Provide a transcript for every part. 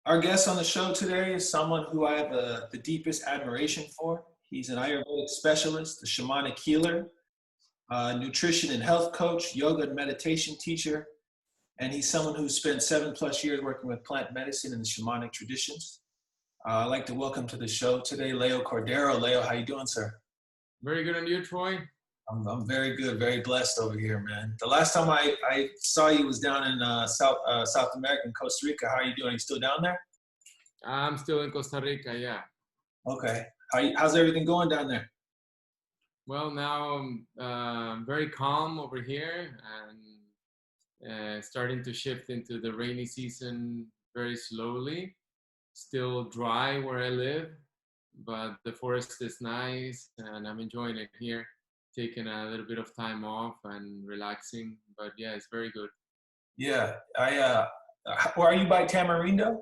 Our guest on the show today is someone who I have the deepest admiration for. He's an Ayurvedic specialist, a shamanic healer, nutrition and health coach, yoga and meditation teacher, and he's someone who's spent 7+ years working with plant medicine and the shamanic traditions. I'd like to welcome to the show today, Leo Cordero. Leo, how you doing, sir? Very good on you, Troy. I'm very good, very blessed over here, man. The last time I saw you was down in South America, in Costa Rica. How are you doing? Are you still down there? I'm still in Costa Rica, yeah. Okay. How's everything going down there? Well, now I'm very calm over here and starting to shift into the rainy season very slowly. Still dry where I live, but the forest is nice and I'm enjoying it here, taking a little bit of time off and relaxing. But yeah, it's very good. Yeah. Where are you by Tamarindo?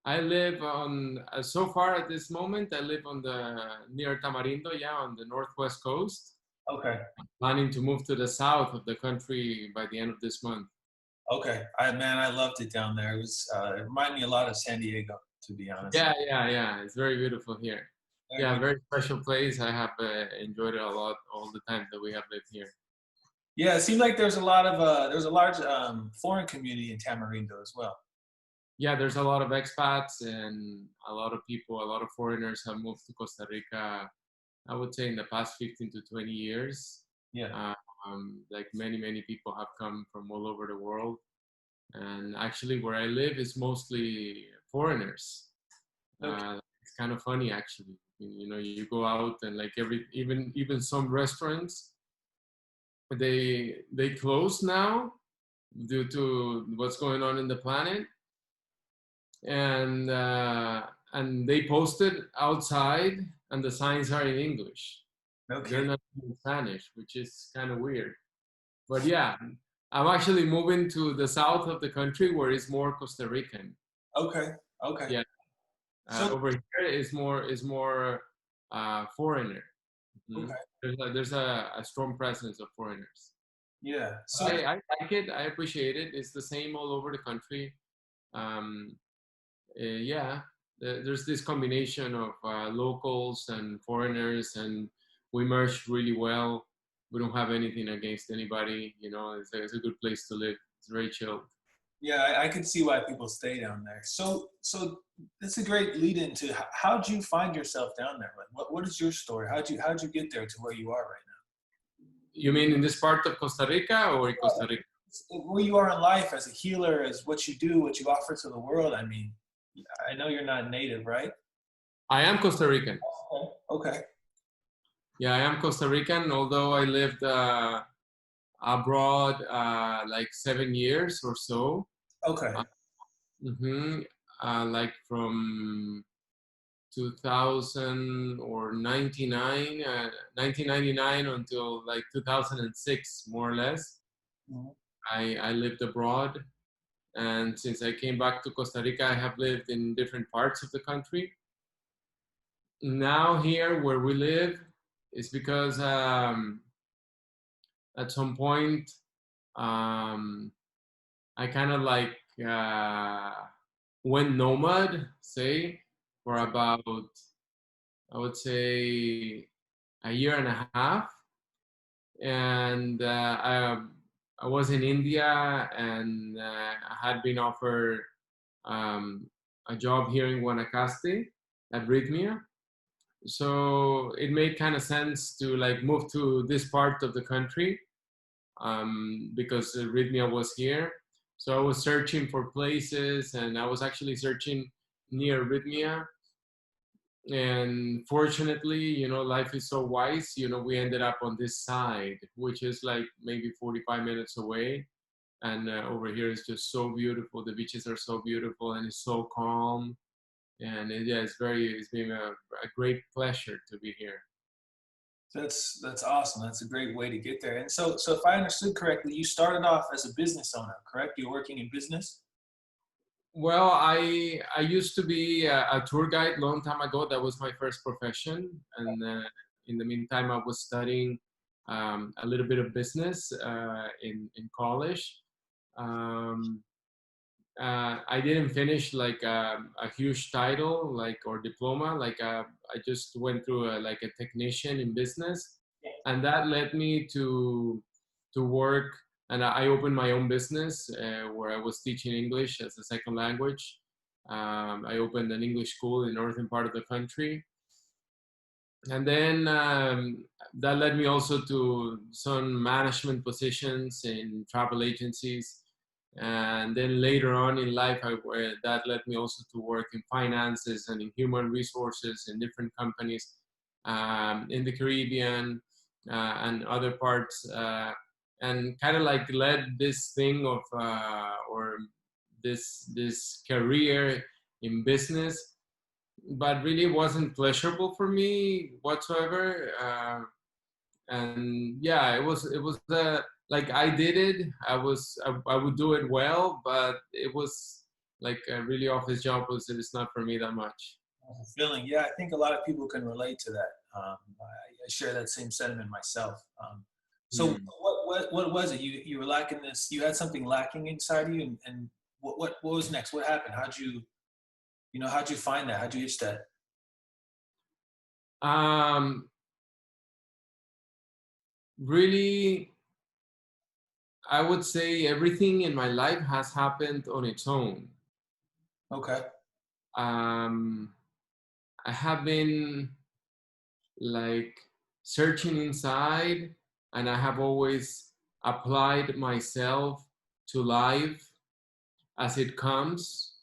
I live on, so far at this moment, I live on the near Tamarindo, yeah, on the northwest coast. Okay. Planning to move to the south of the country by the end of this month. Okay. I loved it down there. It reminded me a lot of San Diego, to be honest. Yeah. It's very beautiful here. Very Yeah, good. very special place. I have enjoyed it a lot all the time that we have lived here. Yeah, it seemed like there's a large foreign community in Tamarindo as well. Yeah, there's a lot of expats and a lot of people, a lot of foreigners have moved to Costa Rica, I would say in the past 15 to 20 years. Yeah. Like many people have come from all over the world. And actually where I live is mostly foreigners. Okay. It's kind of funny actually. You know, you go out and like even some restaurants, they close now due to what's going on in the planet, and they posted outside, and the signs are in English. They're Okay. not in Spanish, which is kind of weird. But yeah, I'm actually moving to the south of the country where it's more Costa Rican. Okay. Okay. Yeah, So over here is more foreigner. Mhm. okay. There's a strong presence of foreigners. Yeah. I like it. I appreciate it. It's the same all over the country. Um, yeah, there's this combination of locals and foreigners, and we merge really well. We don't have anything against anybody. You know, it's a good place to live. It's very chill. Yeah, I could see why people stay down there. So that's a great lead into how'd you find yourself down there? Like, what is your story? How'd you get there to where you are right You mean in this part of Costa Rica or in Costa Rica? now? Where you are in life as a healer, as what you do, what you offer to the world. I mean, I know you're not native, right? I am Costa Rican. Okay. Yeah, I am Costa Rican, although I lived abroad like 7 years or so. Okay. Uh, mhm, like from 2000 or 1999 until like 2006, more or less. Mhm. I lived abroad. And since I came back to Costa Rica, I have lived in different parts of the country. Now, here where we live is because at some point um, I kind of like went nomad, say, for about, I would say, a year and a half. And I was in India and I had been offered um, a job here in Guanacaste at Rhythmia. So it made kind of sense to like move to this part of the country because Rhythmia was here. So I was searching for places and I was actually searching near Rhythmia. And fortunately, you know, life is so wise, you know, we ended up on this side, which is like maybe 45 minutes away. And over here is just so beautiful. The beaches are so beautiful and it's so calm. And yeah, it's been a great pleasure to be here. That's awesome. That's a great way to get there. And so if I understood correctly, you started off as a business owner, correct? You're working in business? Well, I used to be a tour guide long time ago. That was my first profession, and in the meantime, I was studying a little bit of business in college. Um, I didn't finish like a huge title like or diploma. Like I just went through like a technician in business, and that led me to work. And I opened my own business where I was teaching English as a second language. I opened an English school in the northern part of the country, and then that led me also to some management positions in travel agencies. And then later on in life, that led me also to work in finances and in human resources in different companies in the Caribbean and other parts, and kind of like led this thing of or this career in business, but really wasn't pleasurable for me whatsoever. And yeah, it was like I did it. I would do it well, but it was like a really office job. It's not for me that much. Feeling. Yeah, I think a lot of people can relate to that. I share that same sentiment myself. So Hmm. what was it? You were lacking this. You had something lacking inside you, and what was next? What happened? How'd you find that? How'd you itch that? Um, really, I would say everything in my life has happened on its own. Okay. Um, I have been like searching inside, and I have always applied myself to life as it comes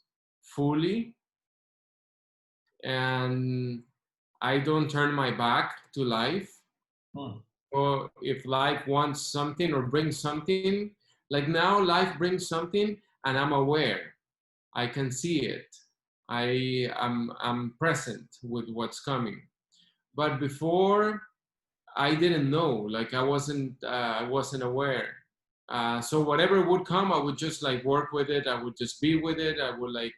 fully, and I don't turn my back to life. Hmm. Or if life wants something or brings something, like now life brings something and I'm aware, I can see it, I'm present with what's coming. But before, I didn't know, like I wasn't aware. So whatever would come, I would just like work with it. I would just be with it. I would like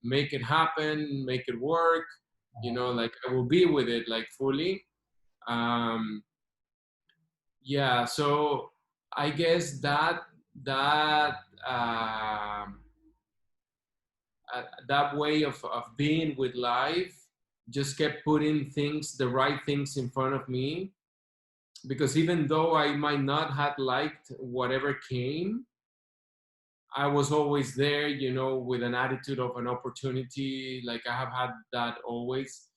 make it happen, make it work. Like I will be with it like fully. Um, yeah. So I guess that um, that way of being with life just kept putting the right things in front of me, because even though I might not have liked whatever came, I was always there, with an attitude of an opportunity. Like I have had that always,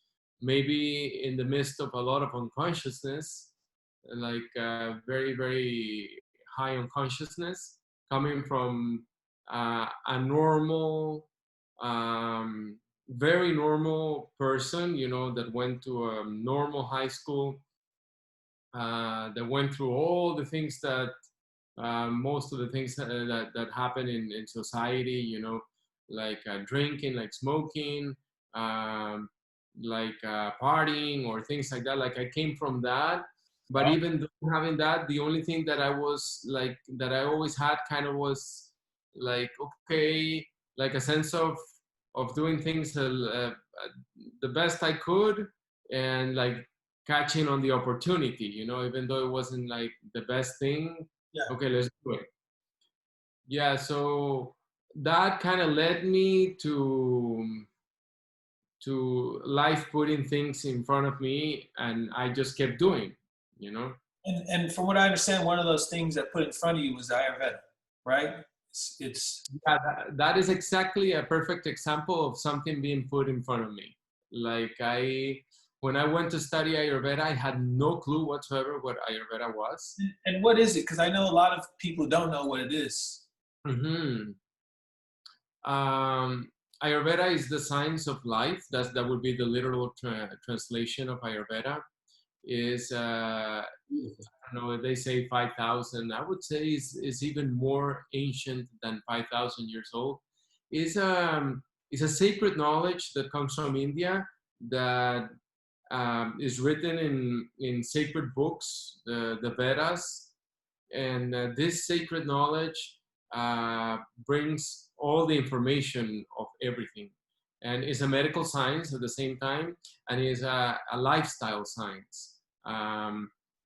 maybe in the midst of a lot of unconsciousness, like very, very high unconsciousness, coming from a normal, very normal person, that went to a normal high school, that went through all the things that most of the things that happen in society, like drinking, like smoking, um, like partying or things like that. Like I came from that, but Wow. even though having that, the only thing that I was like that I always had kind of was like, okay, like a sense of doing things the best I could, and like catching on the opportunity, even though it wasn't like the best thing. Yeah. Okay, let's do it. Yeah, so that kind of led me to life putting things in front of me, and I just kept doing, you know. And from what I understand, one of those things that put in front of you was Ayurveda, right? It's Yeah, that is exactly a perfect example of something being put in front of me. Like when I went to study Ayurveda, I had no clue whatsoever what Ayurveda was. and what is it? Because I know a lot of people don't know what it is. Hmm. Um, Ayurveda is the science of life. That would be the literal translation of Ayurveda. Is I don't know, they say 5,000. I would say is even more ancient than 5,000 years old. Is is a sacred knowledge that comes from India, that is written in sacred books, the Vedas, and this sacred knowledge brings all the information of everything, and is a medical science at the same time, and is a lifestyle science.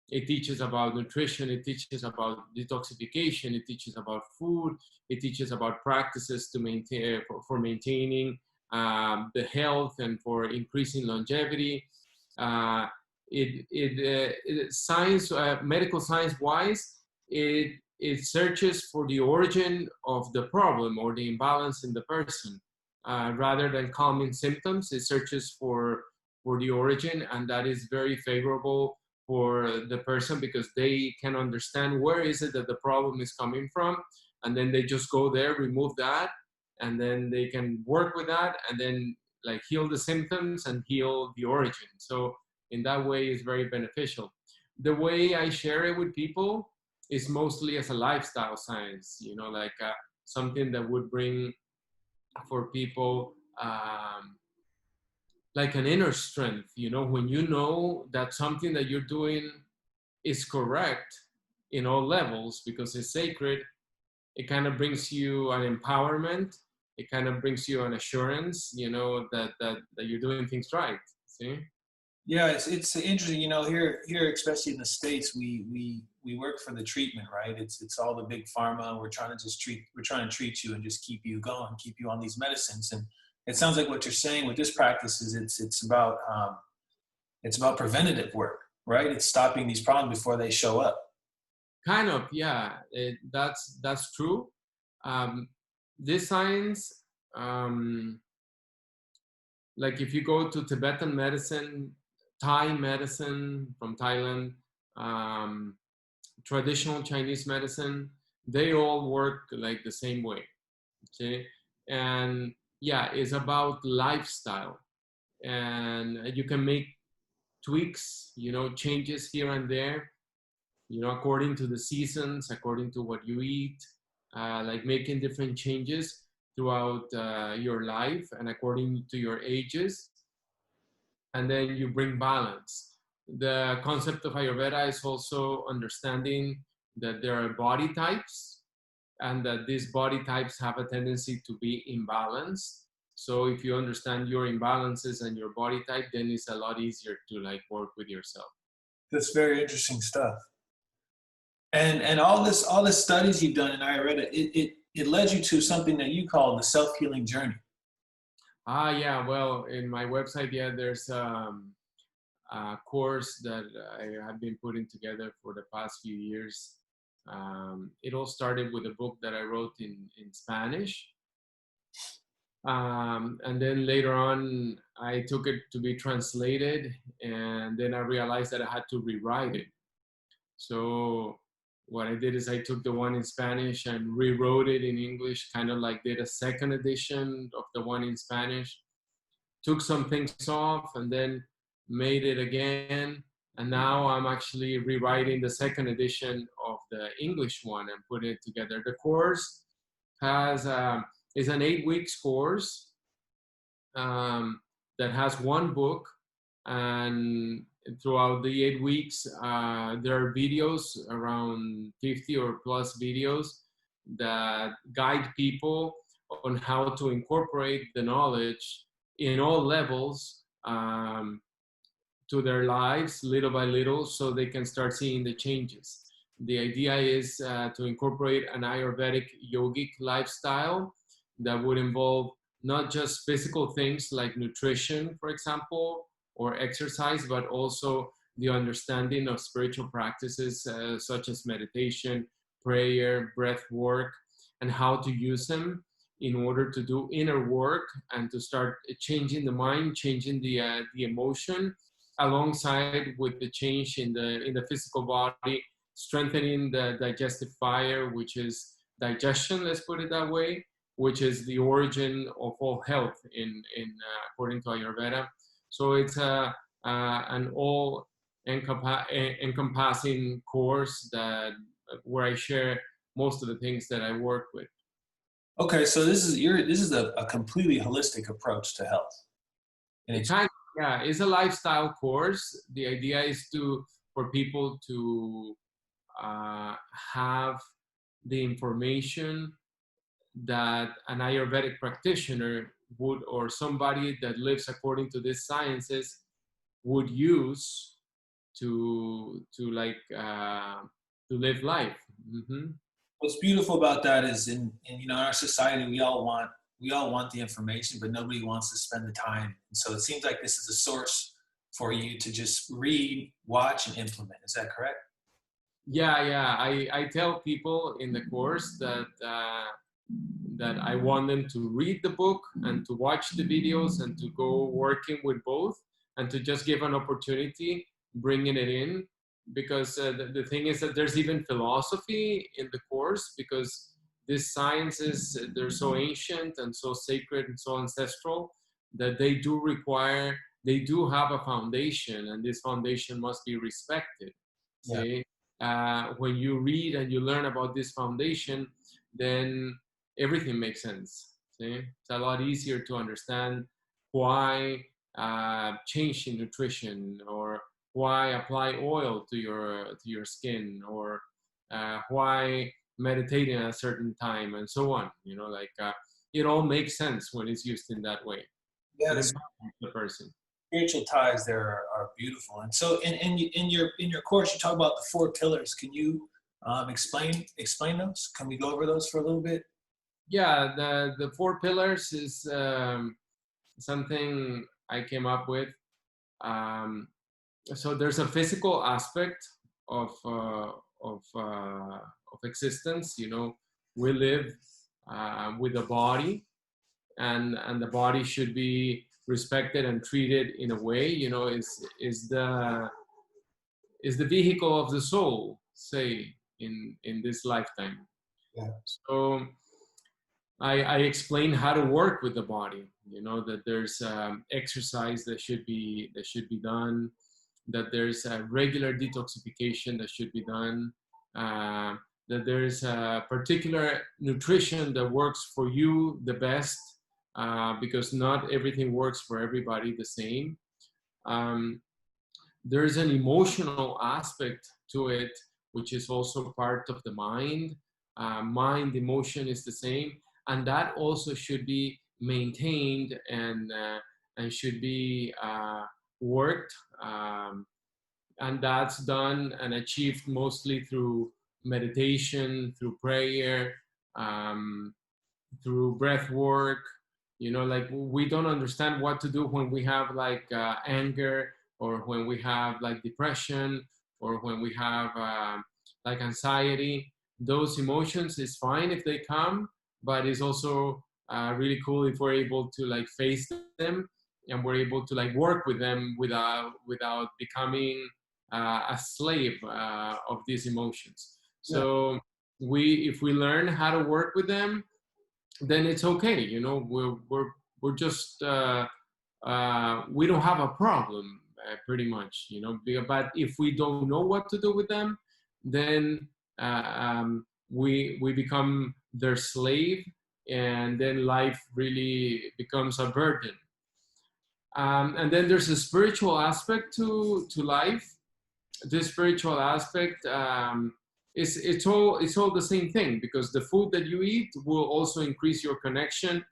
It teaches about nutrition, it teaches about detoxification, it teaches about food, it teaches about practices to maintain for maintaining the health and for increasing longevity. Uh, science, medical science wise, it searches for the origin of the problem or the imbalance in the person. Rather than calming symptoms, it searches for the origin, and that is very favorable for the person because they can understand where is it that the problem is coming from, and then they just go there, remove that, and then they can work with that, and then like heal the symptoms and heal the origin. So in that way, it's very beneficial. The way I share it with people is mostly as a lifestyle science, you know, like something that would bring for people like an inner strength, you know, when you know that something that you're doing is correct in all levels because it's sacred, it kind of brings you an empowerment. It kind of brings you an assurance, you know, that you're doing things right. See? Yeah, it's interesting. You know, here, especially in the States, we work for the treatment, right? It's all the big pharma. We're trying to treat you and just keep you going, keep you on these medicines. And it sounds like what you're saying with this practice is it's about preventative work, right? It's stopping these problems before they show up. Kind of, yeah. That's true. Um, this science, like if you go to Tibetan medicine, Thai medicine from Thailand, um, traditional Chinese medicine, they all work like the same way. Okay, and yeah, it's about lifestyle, and you can make tweaks, you know, changes here and there, you know, according to the seasons, according to what you eat, like making different changes throughout your life and according to your ages, and then you bring balance. The concept of Ayurveda is also understanding that there are body types and that these body types have a tendency to be imbalanced. So if you understand your imbalances and your body type, then it's a lot easier to like work with yourself. That's very interesting stuff. And all this studies you've done in Ayurveda, it led you to something that you call the self-healing journey. Yeah, well, in my website, yeah, there's a course that I have been putting together for the past few years. It all started with a book that I wrote in Spanish. And then later on, I took it to be translated, and then I realized that I had to rewrite it. So what I did is I took the one in Spanish and rewrote it in English, kind of like did a second edition of the one in Spanish, took some things off, and then made it again. And now I'm actually rewriting the second edition of the English one and putting it together. The course is an 8 weeks course that has one book, and throughout the 8 weeks, there are videos, around 50 or plus videos that guide people on how to incorporate the knowledge in all levels to their lives little by little so they can start seeing the changes. The idea is to incorporate an Ayurvedic yogic lifestyle that would involve not just physical things like nutrition, for example, or exercise, but also the understanding of spiritual practices such as meditation, prayer, breath work, and how to use them in order to do inner work and to start changing the mind, changing the emotion, alongside with the change in the physical body, strengthening the digestive fire, which is digestion, let's put it that way, which is the origin of all health in according to Ayurveda. So it's an all encompassing course that where I share most of the things that I work with. Okay, so this is a completely holistic approach to health. And it's Kind of, yeah, it's a lifestyle course. The idea is for people to have the information that an Ayurvedic practitioner would, or somebody that lives according to these sciences, would use to live life. Hmm. What's beautiful about that is in our society, we all want the information, but nobody wants to spend the time. And so it seems like this is a source for you to just read, watch, and implement. Is that correct? Yeah. I tell people in the course that I want them to read the book and to watch the videos and to go working with both and to just give an opportunity, bringing it in. Because the thing is that there's even philosophy in the course, because these sciences, they're so ancient and so sacred and so ancestral that they do have a foundation, and this foundation must be respected. Yeah. See, when you read and you learn about this foundation, then everything makes sense. See? It's a lot easier to understand why change in nutrition, or why apply oil to your skin, or why meditate in a certain time, and so on. It all makes sense when it's used in that way. Yeah, It the empowers the person. spiritual ties there are beautiful. And so in your course, you talk about the four pillars. Can you explain those? Can we go over those for a little bit? Yeah, the four pillars is something I came up with. Um, so there's a physical aspect of uh, of uh, of existence. We live with a body, and the body should be respected and treated in a way. Is the vehicle of the soul, say, in this lifetime. Yeah. So I explain how to work with the body. That there's exercise that should be done, that there's a regular detoxification that should be done, that there's a particular nutrition that works for you the best, because not everything works for everybody the same. There's an emotional aspect to it, which is also part of the mind. Mind, emotion is the same, and that also should be maintained and should be worked. And that's done and achieved mostly through meditation, through prayer, um, through breath work. Like, we don't understand what to do when we have anger, or when we have like depression, or when we have like anxiety. Those emotions is fine if they come, but it's also really cool if we're able to like face them, and we're able to like work with them without becoming a slave of these emotions. Yeah. So if we learn how to work with them, then it's okay. We're just we don't have a problem, pretty much. But if we don't know what to do with them, then we become their slave, and then life really becomes a burden. And then there's a spiritual aspect to life. This spiritual aspect, it's all the same thing, because the food that you eat will also increase your connection.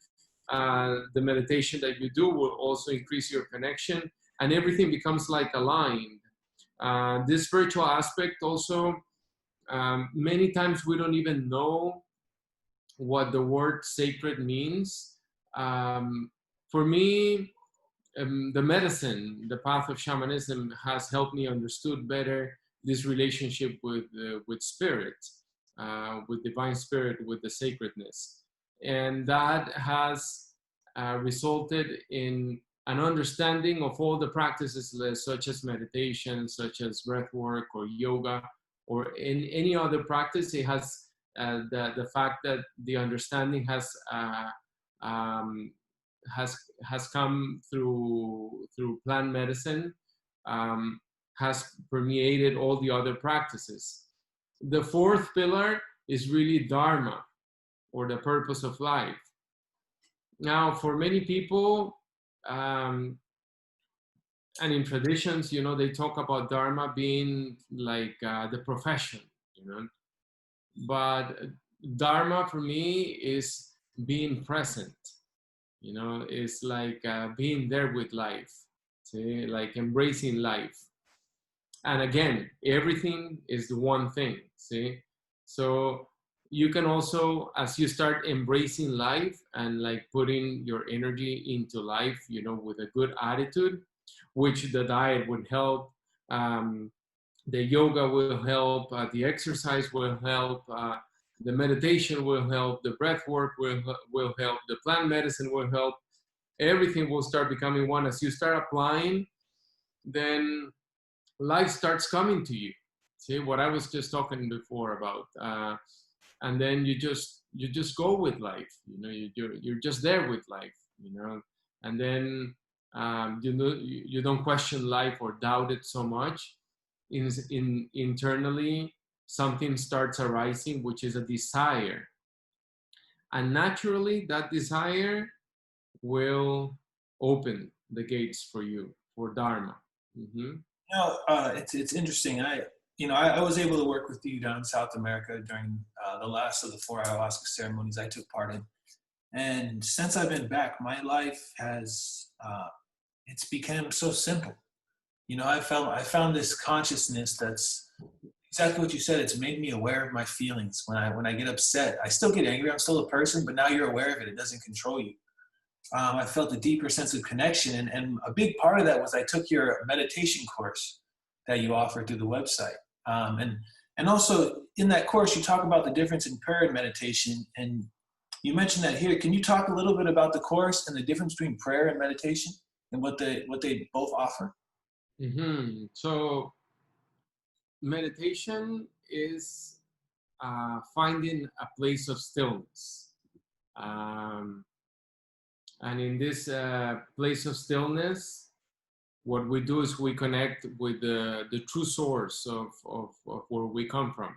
The meditation that you do will also increase your connection, and everything becomes like aligned. This spiritual aspect also, many times we don't even know what the word sacred means. For me, the medicine, the path of shamanism, has helped me understood better this relationship with spirit, with divine spirit, with the sacredness, and that has resulted in an understanding of all the practices, such as meditation, such as breath work, or yoga, or in any other practice. It has the fact that the understanding um, has come through plant medicine, has permeated all the other practices. The fourth pillar is really Dharma, or the purpose of life. Now, for many people, and in traditions, they talk about Dharma being like the profession, but Dharma for me is being present. It's like being there with life, see, like embracing life. And again, everything is the one thing, see? So you can also, as you start embracing life and like putting your energy into life, you know, with a good attitude, which the diet would help, um, the yoga will help, the exercise will help, the meditation will help, the breath work will help, the plant medicine will help. Everything will start becoming one. As you start applying, then life starts coming to you. See what I was just talking before about, and then you just go with life. You know, you're just there with life. You know, and then you know you don't question life or doubt it so much. Internally, something starts arising, which is a desire, and naturally that desire will open the gates for you for dharma. Mm-hmm. It's interesting. I was able to work with you down in South America during the last of the 4 ayahuasca ceremonies I took part in. And since I've been back, my life has it's become so simple. I found this consciousness that's exactly what you said. It's made me aware of my feelings. When I get upset, I still get angry. I'm still a person, but now you're aware of it. It doesn't control you. I felt a deeper sense of connection. And a big part of that was I took your meditation course that you offer through the website. And also in that course, you talk about the difference in prayer and meditation. And you mentioned that here. Can you talk a little bit about the course and the difference between prayer and meditation and what they both offer? Mm-hmm. So meditation is finding a place of stillness. Um, and in this place of stillness, what we do is we connect with the true source of where we come from.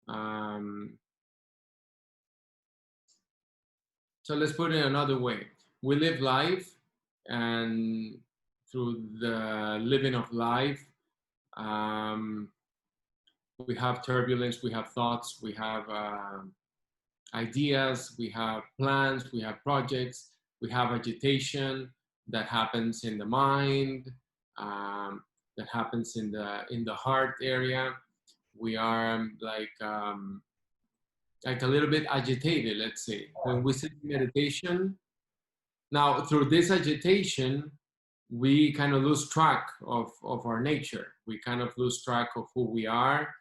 Um, so let's put it another way. We live life, and through the living of life, um, we have turbulence, we have thoughts, we have ideas, we have plans, we have projects, we have agitation that happens in the mind, that happens in the heart area. We are like a little bit agitated, let's say. When we sit in meditation, now through this agitation, we kind of lose track of our nature. We kind of lose track of who we are,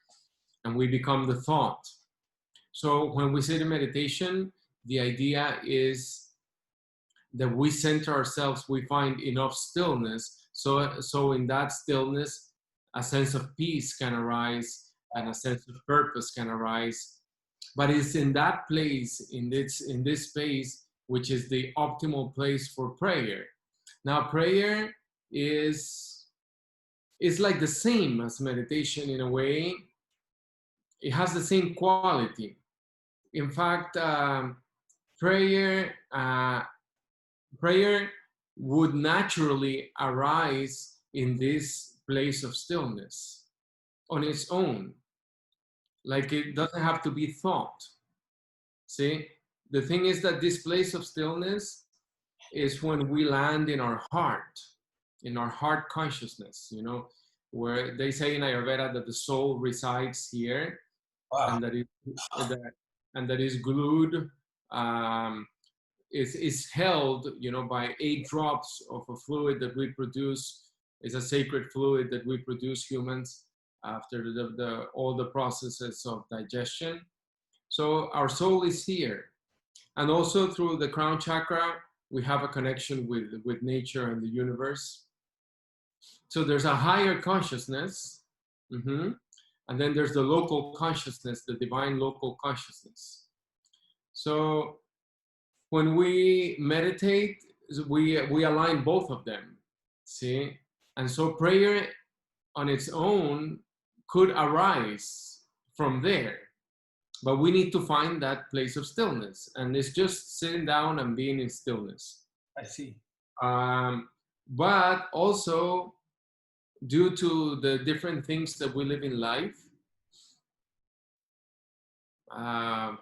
and we become the thought. So when we sit in meditation, the idea is that we center ourselves, we find enough stillness. So in that stillness, a sense of peace can arise and a sense of purpose can arise. But it's in that place, in this space, which is the optimal place for prayer. Now, prayer is like the same as meditation in a way. It has the same quality. In fact, prayer prayer would naturally arise in this place of stillness on its own. Like it doesn't have to be thought. See, the thing is that this place of stillness is when we land in our heart consciousness, you know, where they say in Ayurveda that the soul resides here. Wow. And that is glued, is held, you know, by 8 drops of a fluid that we produce. It's a sacred fluid that we produce, humans, after all the processes of digestion. So our soul is here. And also through the crown chakra, we have a connection with nature and the universe. So there's a higher consciousness. Mm-hmm. And then there's the local consciousness, the divine local consciousness. So when we meditate, we align both of them, see? And so prayer on its own could arise from there. But we need to find that place of stillness. And it's just sitting down and being in stillness. I see. But also, due to the different things that we live in life,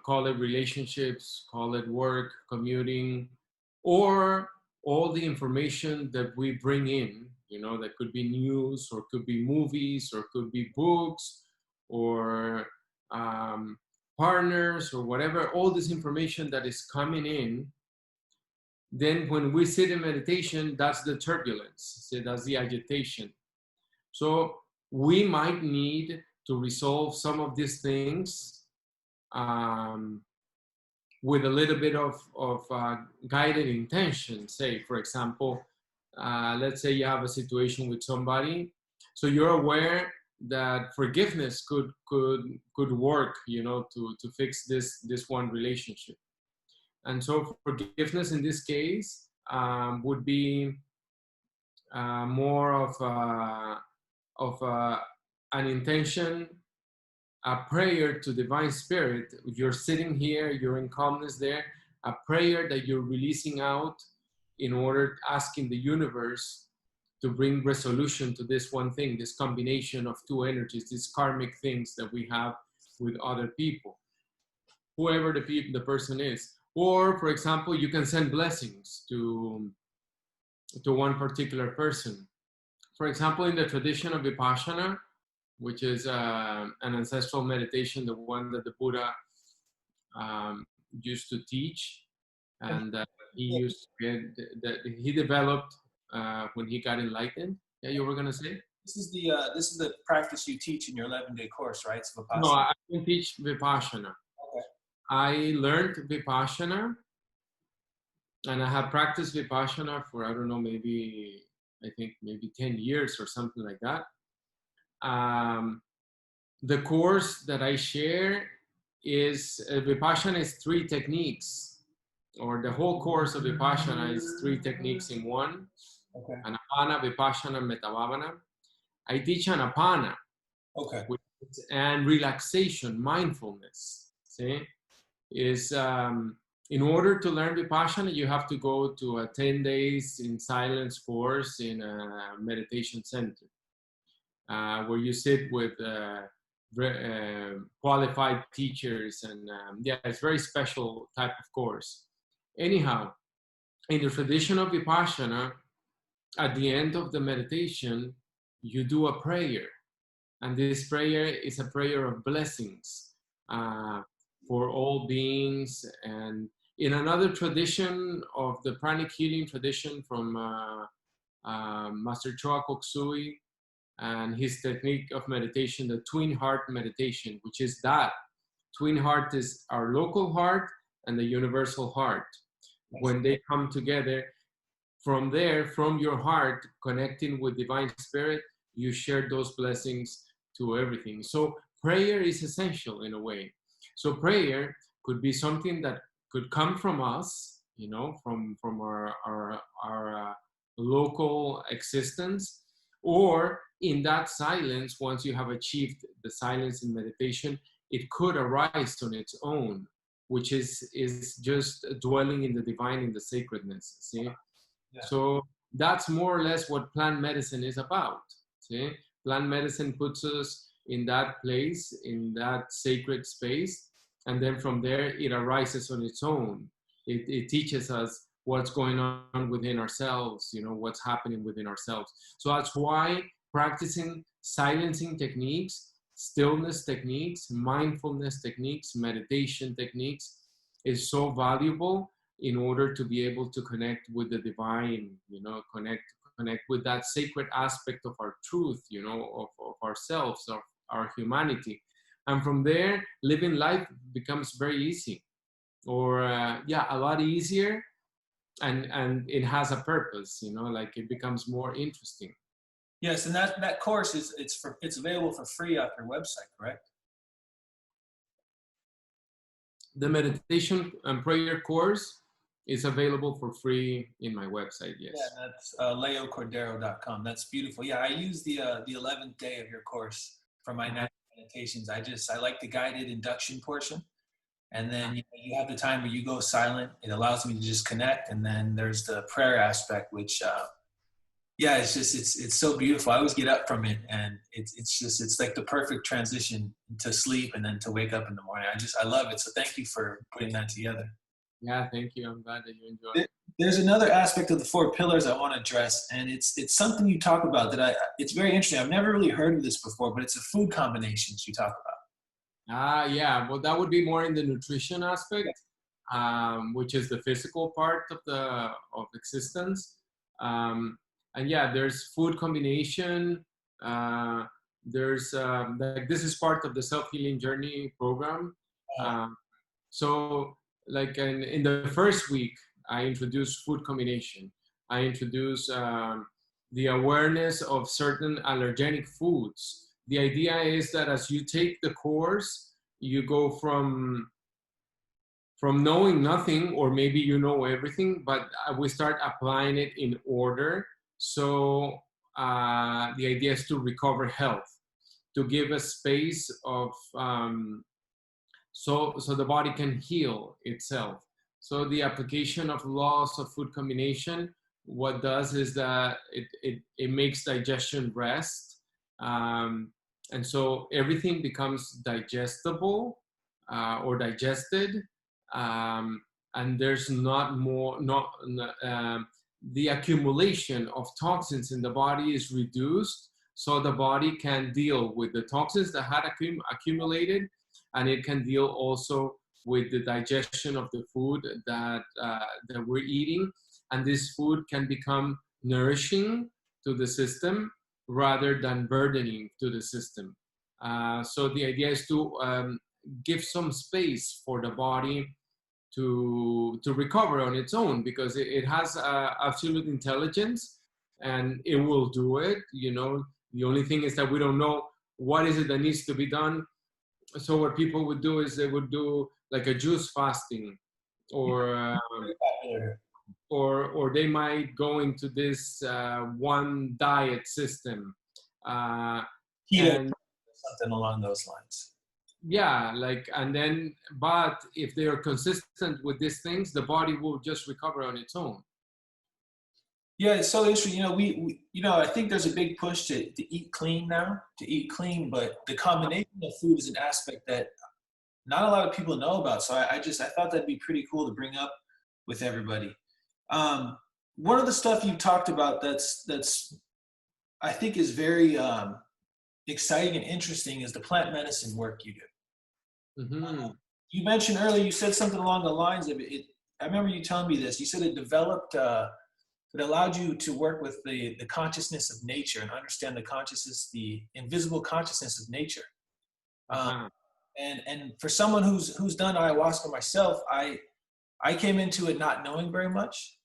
call it relationships, call it work, commuting, or all the information that we bring in You know, that could be news, or could be movies, or could be books, or partners, or whatever. All this information that is coming in. Then when we sit in meditation, that's the turbulence. So that's the agitation. So we might need to resolve some of these things with a little bit of guided intention. Say, for example, let's say you have a situation with somebody, so you're aware that forgiveness could work, you know, to fix this one relationship. And so forgiveness in this case would be more of an intention, a prayer to Divine Spirit. You're sitting here, you're in calmness there, a prayer that you're releasing out in order asking the universe to bring resolution to this one thing, this combination of two energies, these karmic things that we have with other people, whoever the person is. Or, for example, you can send blessings to one particular person. For example, in the tradition of Vipassana, which is an ancestral meditation, the one that the Buddha used to teach, and he developed when he got enlightened. Yeah, you were gonna say? This is the practice you teach in your 11-day course, right? It's Vipassana. No, I didn't teach Vipassana. Okay. I learned Vipassana, and I have practiced Vipassana for, I don't know, maybe 10 years or something like that. The course that I share is Vipassana is 3 techniques, or the whole course of Vipassana is 3 techniques in one. Okay. Anapana, Vipassana, Metavavana. I teach Anapana. Okay. And relaxation, mindfulness. See, is in order to learn Vipassana, you have to go to a 10 days in silence course in a meditation center, where you sit with qualified teachers, and it's a very special type of course. Anyhow, in the tradition of Vipassana, at the end of the meditation, you do a prayer, and this prayer is a prayer of blessings for all beings. And in another tradition of the pranic healing tradition from Master Choa Kok Sui, and his technique of meditation, the twin heart meditation, which is that twin heart is our local heart and the universal heart. When they come together, from there, from your heart, connecting with Divine Spirit, you share those blessings to everything. So prayer is essential in a way. So prayer could be something that could come from us, you know, from our local existence, or in that silence, once you have achieved the silence in meditation, it could arise on its own, which is just dwelling in the divine, in the sacredness. See? Yeah. So that's more or less what plant medicine is about. See? Plant medicine puts us in that place, in that sacred space, and then from there it arises on its own. It teaches us what's going on within ourselves, you know, what's happening within ourselves. So that's why practicing silencing techniques, stillness techniques, mindfulness techniques, meditation techniques is so valuable in order to be able to connect with the divine, you know, connect with that sacred aspect of our truth, you know, of ourselves, of our humanity. And from there, living life becomes very easy, or a lot easier, and it has a purpose, you know, like it becomes more interesting. Yes, and that course it's available for free on your website, correct? The meditation and prayer course is available for free in my website. Yes. Yeah, that's leocordero.com. That's beautiful. Yeah, I use the 11th day of your course for my night meditations. I like the guided induction portion, and then you have the time where you go silent. It allows me to just connect, and then there's the prayer aspect, which it's so beautiful. I always get up from it, and it's like the perfect transition to sleep and then to wake up in the morning. I love it. So thank you for putting that together. Yeah, thank you. I'm glad that you enjoyed it. There's another aspect of the four pillars I want to address, and it's something you talk about that it's very interesting. I've never really heard of this before, but it's the food combinations you talk about. Yeah, well, that would be more in the nutrition aspect, which is the physical part of existence. And yeah, there's food combination. Uh, there's like this is part of the self-healing journey program. Um, so like in the first week, I introduce food combination. I introduce the awareness of certain allergenic foods. The idea is that as you take the course, you go from knowing nothing, or maybe you know everything, but we start applying it in order. So the idea is to recover health, to give a space of so the body can heal itself. So the application of laws of food combination, what does is that it makes digestion rest. And so everything becomes digestible or digested. And there's the accumulation of toxins in the body is reduced, so the body can deal with the toxins that had accumulated, and it can deal also with the digestion of the food that we're eating, and this food can become nourishing to the system rather than burdening to the system. So the idea is to give some space for the body to recover on its own, because it has absolute intelligence and it will do it. You know, the only thing is that we don't know what is it that needs to be done. So what people would do is they would do like a juice fasting, or or they might go into this one diet system, Keto, and something along those lines. yeah, like, and then, but if they are consistent with these things, the body will just recover on its own. Yeah, it's so interesting. You know, we I think there's a big push to eat clean now, to eat clean, but the combination of food is an aspect that not a lot of people know about. So I thought that'd be pretty cool to bring up with everybody. One of the stuff you talked about that's I think is very exciting and interesting is the plant medicine work you do. Mm-hmm. You mentioned earlier, you said something along the lines of it. I remember you telling me this. You said it developed. It allowed you to work with the consciousness of nature and understand the invisible consciousness of nature. And for someone who's done ayahuasca myself, I came into it not knowing very much,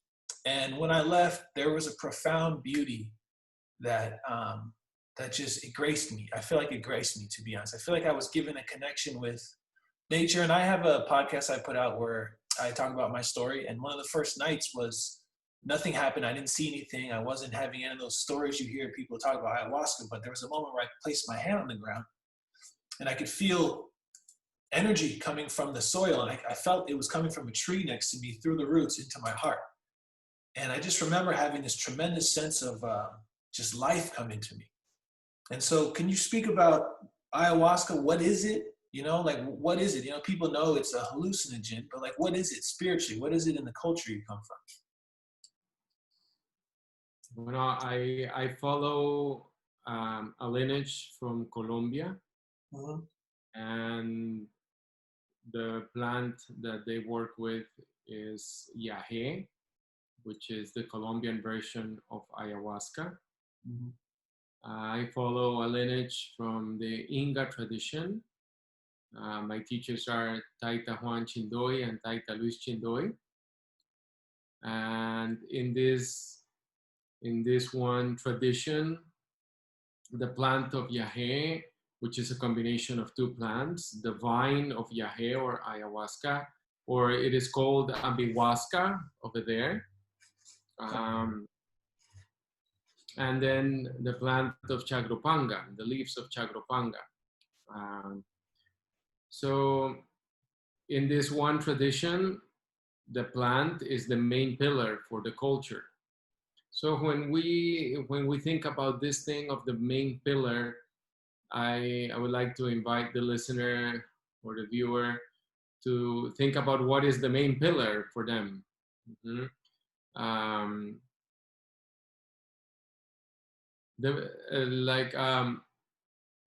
and when I left, there was a profound beauty that just it graced me. I feel like it graced me, to be honest. I feel like I was given a connection with nature, and I have a podcast I put out where I talk about my story. And one of the first nights was nothing happened. I didn't see anything. I wasn't having any of those stories you hear people talk about ayahuasca, but there was a moment where I placed my hand on the ground and I could feel energy coming from the soil. And I felt it was coming from a tree next to me through the roots into my heart. And I just remember having this tremendous sense of just life come into me. And so can you speak about ayahuasca? What is it? You know, like, what is it? You know, people know it's a hallucinogen, but like, what is it spiritually? What is it in the culture you come from? Well, I follow a lineage from Colombia, and the plant that they work with is yahe, which is the Colombian version of ayahuasca. I follow a lineage from the Inca tradition. My teachers are Taita Juan Chindoy and Taita Luis Chindoy. And in this one tradition, the plant of yahe, which is a combination of two plants, the vine of yahe or ayahuasca, or it is called ambihuasca over there. And then the plant of chagropanga, the leaves of chagropanga. So in this one tradition, the plant is the main pillar for the culture. So when we think about this thing of the main pillar, I would like to invite the listener or the viewer to think about what is the main pillar for them. um, the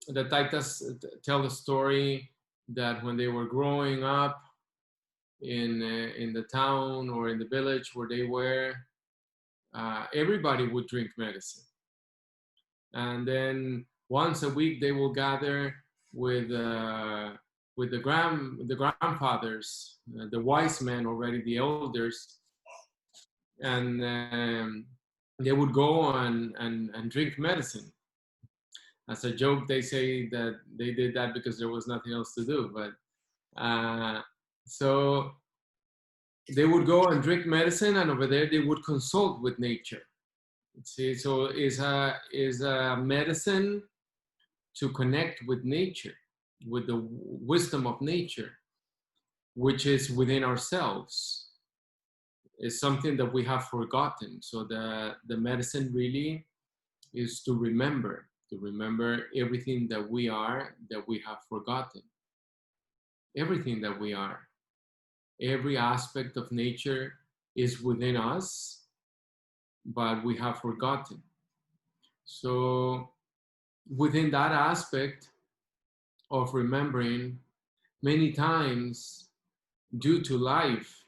the Taitas tell the story that when they were growing up in the town or in the village where they were, everybody would drink medicine, and then once a week they will gather with the grandfathers, the wise men already, the elders, and they would go and drink medicine. As a joke, they say that they did that because there was nothing else to do. But so they would go and drink medicine, and over there they would consult with nature. See, so is a medicine to connect with nature, with the wisdom of nature, which is within ourselves. Is something that we have forgotten. So the medicine really is to remember everything that we are, that we have forgotten. Everything that we are, every aspect of nature is within us, but we have forgotten. So within that aspect of remembering, many times due to life,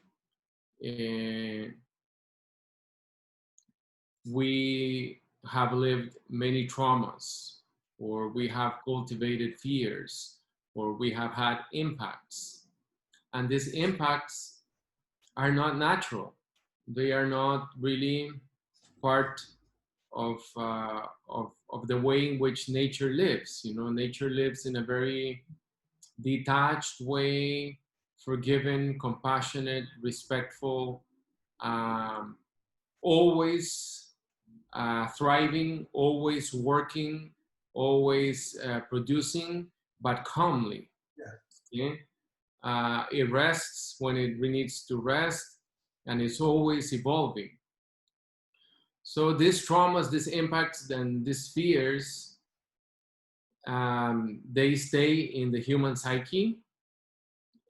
we have lived many traumas, or we have cultivated fears, or we have had impacts. And these impacts are not natural. They are not really part of the way in which nature lives. You know, nature lives in a very detached way, forgiving, compassionate, respectful, always thriving, always working, always producing, but calmly. Yeah. Okay? It rests when it needs to rest, and it's always evolving. So these traumas, these impacts, and these fears, they stay in the human psyche,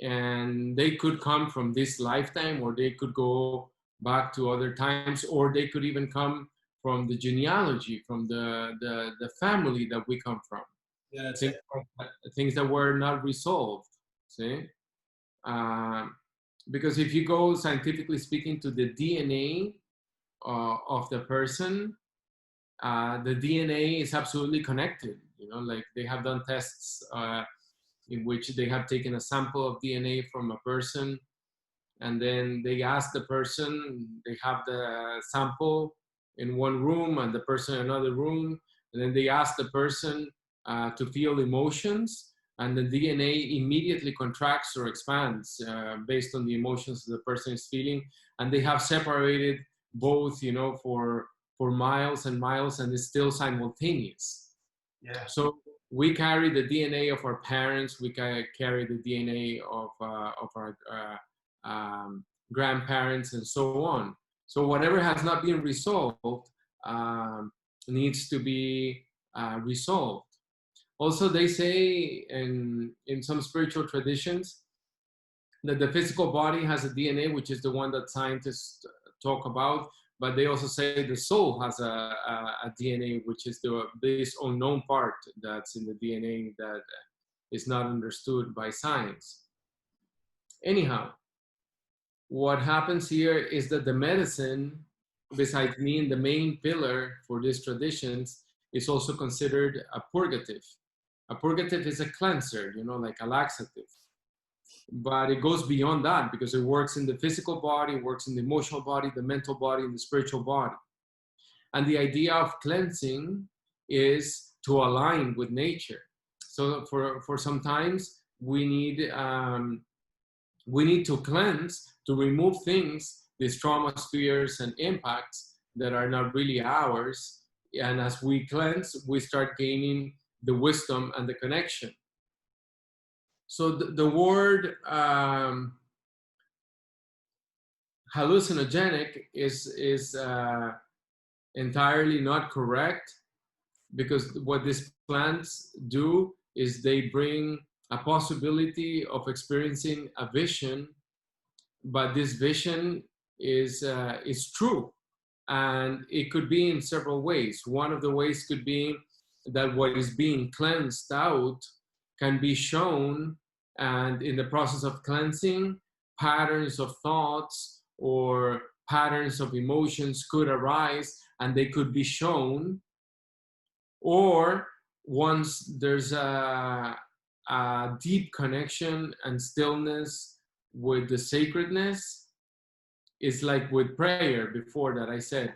and they could come from this lifetime, or they could go back to other times, or they could even come from the genealogy, from the family that we come from. Yeah, things that were not resolved. See, because if you go scientifically speaking to the DNA of the person, the DNA is absolutely connected. You know, like they have done tests in which they have taken a sample of DNA from a person, and then they ask the person, they have the sample in one room and the person in another room, and then they ask the person to feel emotions, and the DNA immediately contracts or expands based on the emotions the person is feeling, and they have separated both, you know, for miles and miles, and it's still simultaneous. Yeah. So we carry the DNA of our parents, we carry the DNA of our grandparents, and so on. So whatever has not been resolved needs to be resolved. Also, they say in some spiritual traditions that the physical body has a DNA, which is the one that scientists talk about, but they also say the soul has a DNA, which is this unknown part that's in the DNA that is not understood by science. Anyhow, what happens here is that the medicine, besides being the main pillar for these traditions, is also considered a purgative. A purgative is a cleanser, you know, like a laxative. But it goes beyond that because it works in the physical body, it works in the emotional body, the mental body, and the spiritual body. And the idea of cleansing is to align with nature. So for sometimes we need to cleanse, to remove things, these traumas, fears, and impacts that are not really ours. And as we cleanse, we start gaining the wisdom and the connection. So the word hallucinogenic is entirely not correct, because what these plants do is they bring a possibility of experiencing a vision, but this vision is true, and it could be in several ways. One of the ways could be that what is being cleansed out can be shown, and in the process of cleansing, patterns of thoughts or patterns of emotions could arise and they could be shown. Or once there's a deep connection and stillness with the sacredness, it's like with prayer before that I said,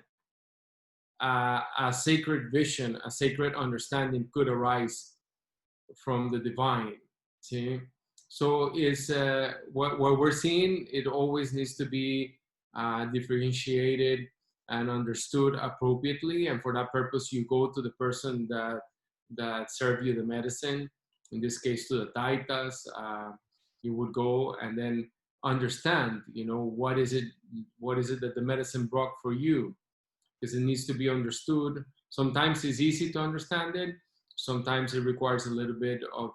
a sacred vision, a sacred understanding could arise from the divine. See, so is what we're seeing. It always needs to be differentiated and understood appropriately, and for that purpose, you go to the person that served you the medicine. In this case, to the taitas, you would go and then understand. What is it that the medicine brought for you, because it needs to be understood. Sometimes it's easy to understand it. Sometimes it requires a little bit of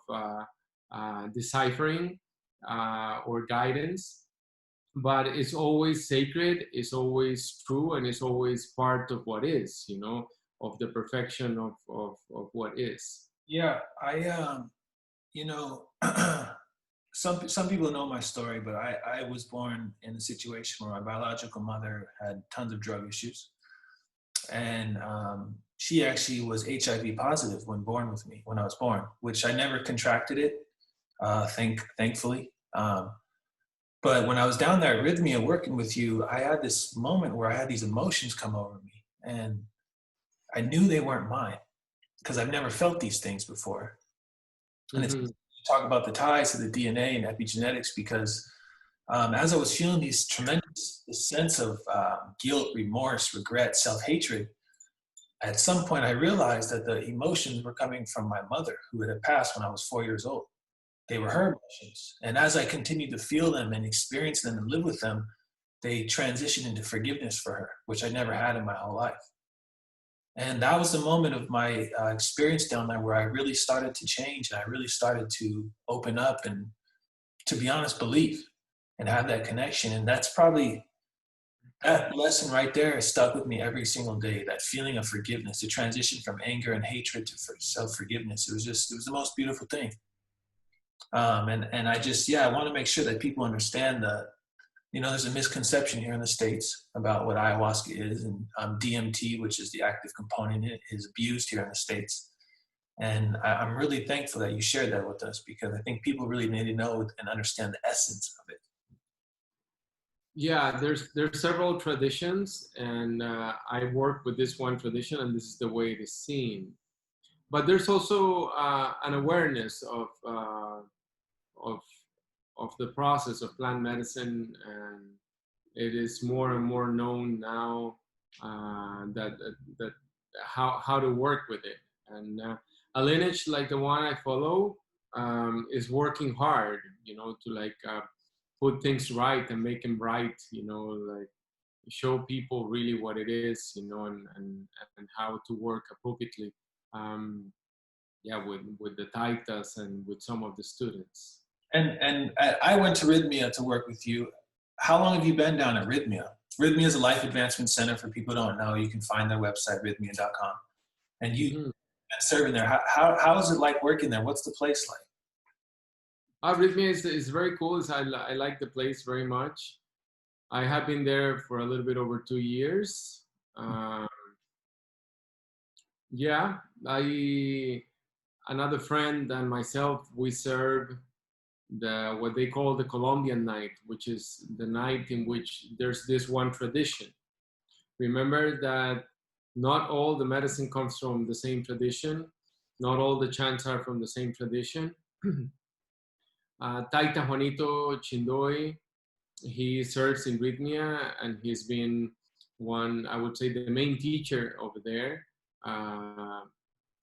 deciphering or guidance, but it's always sacred, it's always true, and it's always part of what is, of the perfection of what is. Yeah, I some people know my story, but I was born in a situation where my biological mother had tons of drug issues, and she actually was HIV positive when I was born, which I never contracted it, thankfully. But when I was down there at Rhythmia working with you, I had this moment where I had these emotions come over me, and I knew they weren't mine because I've never felt these things before. And it's talk about the ties to the DNA and epigenetics, because as I was feeling this sense of guilt, remorse, regret, self-hatred, at some point I realized that the emotions were coming from my mother, who had passed when I was 4 years old. They were her emotions. And as I continued to feel them and experience them and live with them, they transitioned into forgiveness for her, which I never had in my whole life. And that was the moment of my experience down there where I really started to change, and I really started to open up and, to be honest, believe and have that connection. And that's probably, that lesson right there has stuck with me every single day, that feeling of forgiveness, the transition from anger and hatred to self-forgiveness. It was the most beautiful thing. And I just, I want to make sure that people understand that, there's a misconception here in the States about what ayahuasca is, and DMT, which is the active component in it, is abused here in the States. And I'm really thankful that you shared that with us, because I think people really need to know and understand the essence of it. Yeah, there's several traditions, and I work with this one tradition, and this is the way it is seen. But there's also an awareness of the process of plant medicine, and it is more and more known now that how to work with it. And a lineage like the one I follow is working hard, to put things right and make them right, show people really what it is, and how to work appropriately. With the taitas and with some of the students. And I went to Rhythmia to work with you. How long have you been down at Rhythmia? Rhythmia is a life advancement center. For people who don't know, you can find their website, rhythmia.com. And you've been serving there. How is it like working there? What's the place like? Rhythmia is very cool. I like the place very much. I have been there for a little bit over 2 years. Another friend and myself, we serve what they call the Colombian night, which is the night in which there's this one tradition. Remember that not all the medicine comes from the same tradition. Not all the chants are from the same tradition. Taita Juanito Chindoy, he serves in Rhythmia, and he's been one, I would say, the main teacher over there.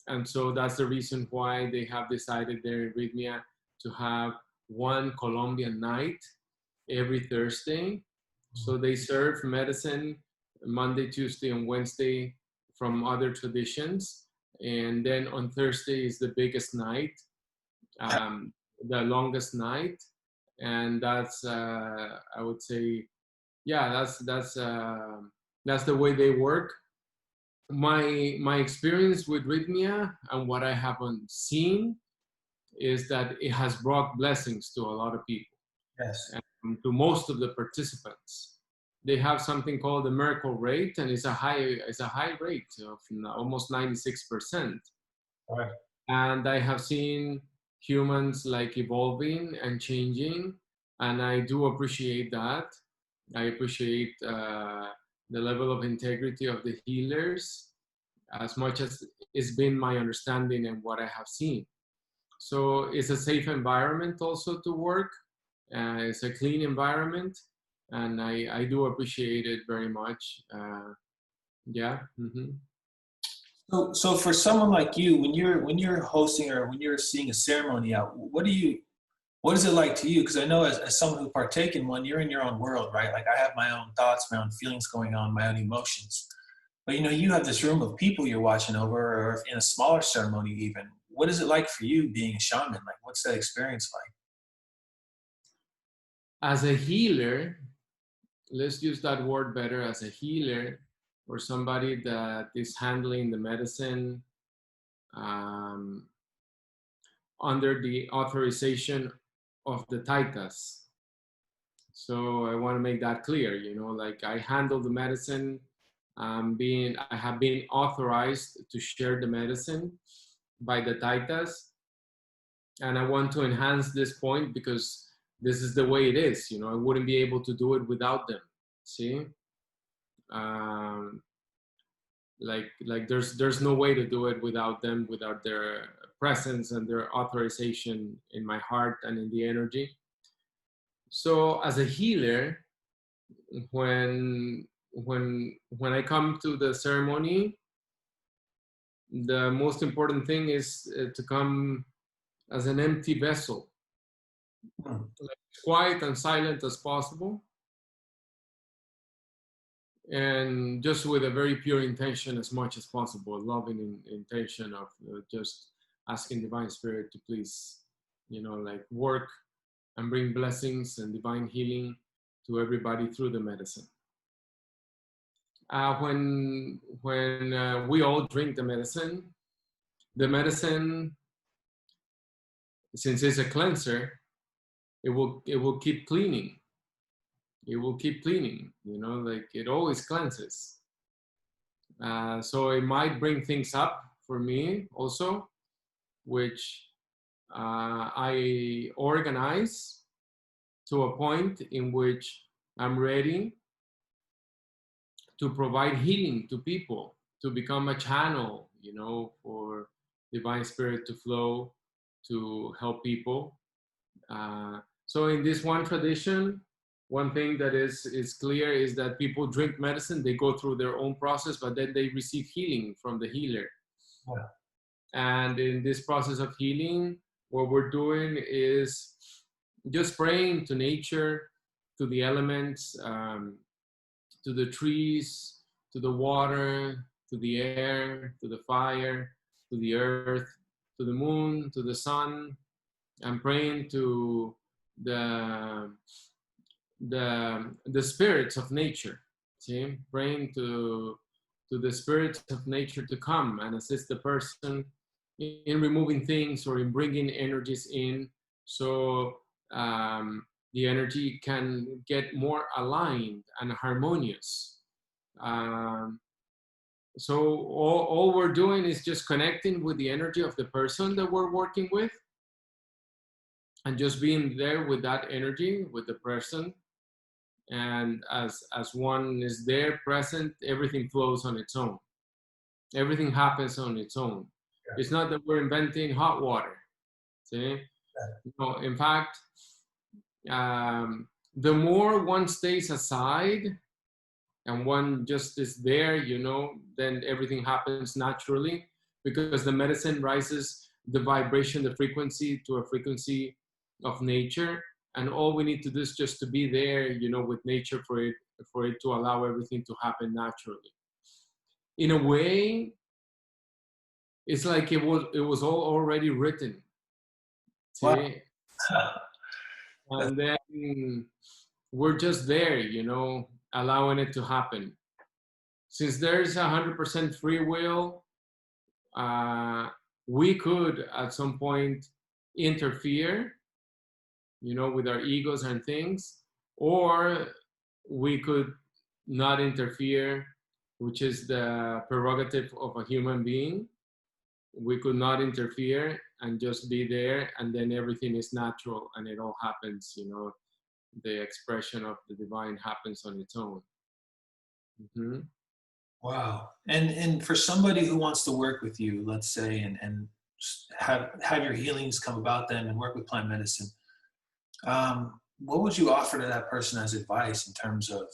And so that's the reason why they have decided there in Rhythmia to have one Colombian night every Thursday. So they serve medicine Monday, Tuesday, and Wednesday from other traditions. And then on Thursday is the biggest night, the longest night. And that's, I would say, yeah, that's the way they work. My experience with rhythmia and what I haven't seen is that it has brought blessings to a lot of people Yes. and to most of the participants. They have something called the miracle rate, and it's a high rate of almost 96%. All right. And I have seen humans like evolving and changing, and I do appreciate that. I appreciate the level of integrity of the healers as much as it's been my understanding and what I have seen. So it's a safe environment also to work. It's a clean environment, and I do appreciate it very much. Yeah. Mm-hmm. So for someone like you, when you're hosting or when you're seeing a ceremony out, what is it like to you? Because I know as someone who partake in one, you're in your own world, right? Like I have my own thoughts, my own feelings going on, my own emotions. But you have this room of people you're watching over, or in a smaller ceremony even. What is it like for you being a shaman? Like, what's that experience like? As a healer, let's use that word better, as a healer or somebody that is handling the medicine um, under the authorization of the taitas. So I want to make that clear, like I handle the medicine, I have been authorized to share the medicine by the taitas, and I want to enhance this point because this is the way it is. I wouldn't be able to do it without them. See, um, like there's no way to do it without them, without their presence and their authorization in my heart and in the energy. So as a healer, when I come to the ceremony, the most important thing is to come as an empty vessel, Hmm. like quiet and silent as possible, and just with a very pure intention as much as possible, loving intention of just asking Divine Spirit to please, like work and bring blessings and divine healing to everybody through the medicine. When we all drink the medicine, since it's a cleanser, it will keep cleaning. It will keep cleaning. Like it always cleanses. So it might bring things up for me also, which I organize to a point in which I'm ready to provide healing to people, to become a channel, for Divine Spirit to flow, to help people. So in this one tradition, one thing that is clear is that people drink medicine, they go through their own process, but then they receive healing from the healer. Yeah. And in this process of healing, what we're doing is just praying to nature, to the elements, to the trees, to the water, to the air, to the fire, to the earth, to the moon, to the sun. I'm praying to the the spirits of nature. See, praying to the spirits of nature to come and assist the person in removing things or in bringing energies in, so the energy can get more aligned and harmonious. Um, so all we're doing is just connecting with the energy of the person that we're working with, and just being there with that energy, with the person. And as one is there present, everything flows on its own. Everything happens on its own. Yeah. It's not that we're inventing hot water. See? No, in fact, the more one stays aside and one just is there, then everything happens naturally, because the medicine rises the vibration, the frequency, to a frequency of nature. And all we need to do is just to be there, with nature, for it to allow everything to happen naturally. In a way, it's like it was all already written. Wow. See? And then we're just there, allowing it to happen. Since there's 100% free will, we could at some point interfere, with our egos and things, or we could not interfere, which is the prerogative of a human being. We could not interfere and just be there, and then everything is natural and it all happens, the expression of the divine happens on its own. Mm-hmm. Wow. And for somebody who wants to work with you, let's say, and have your healings come about them and work with plant medicine, what would you offer to that person as advice in terms of,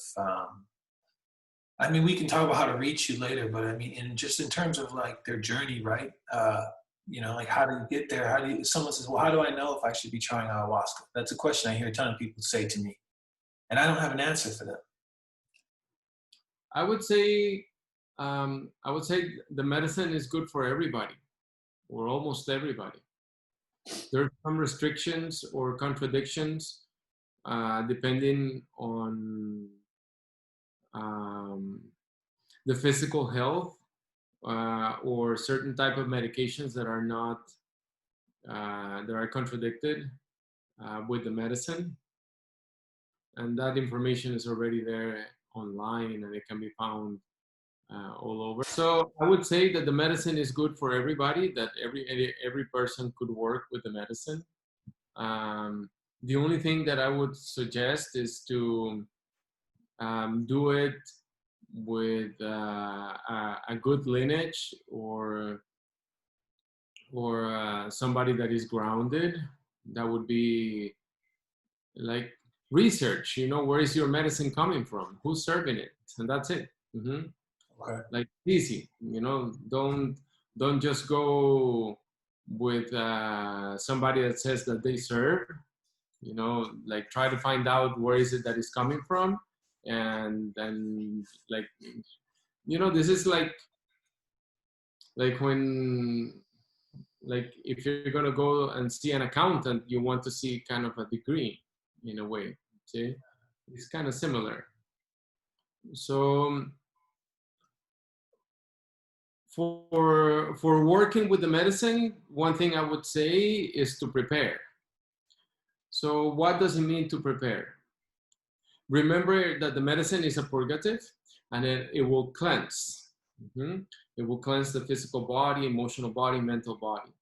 I mean, we can talk about how to reach you later, but I mean, in terms of like their journey, right? Like how do you get there? Someone says, well, how do I know if I should be trying ayahuasca? That's a question I hear a ton of people say to me, and I don't have an answer for them. I would say the medicine is good for everybody, or almost everybody. There are some restrictions or contradictions depending on the physical health or certain type of medications that are not that are contradicted with the medicine, and that information is already there online and it can be found all over. So I would say that the medicine is good for everybody, that every person could work with the medicine. The only thing that I would suggest is to do it with a good lineage or somebody that is grounded. That would be like research, where is your medicine coming from? Who's serving it? And that's it. Mm-hmm. Okay. Like easy, don't just go with somebody that says that they serve, like try to find out where is it that is coming from. And then like, this is like when, like if you're going to go and see an accountant, you want to see kind of a degree in a way. See, it's kind of similar. So for working with the medicine, one thing I would say is to prepare. So what does it mean to prepare? Remember that the medicine is a purgative, and it will cleanse. Mm-hmm. It will cleanse the physical body, emotional body, mental body.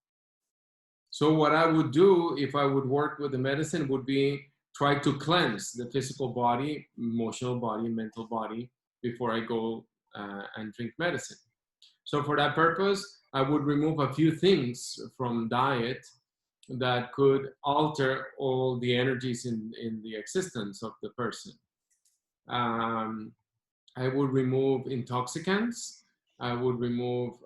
So what I would do if I would work with the medicine would be try to cleanse the physical body, emotional body, mental body before I go and drink medicine. So for that purpose, I would remove a few things from diet that could alter all the energies in the existence of the person. I would remove intoxicants. I would remove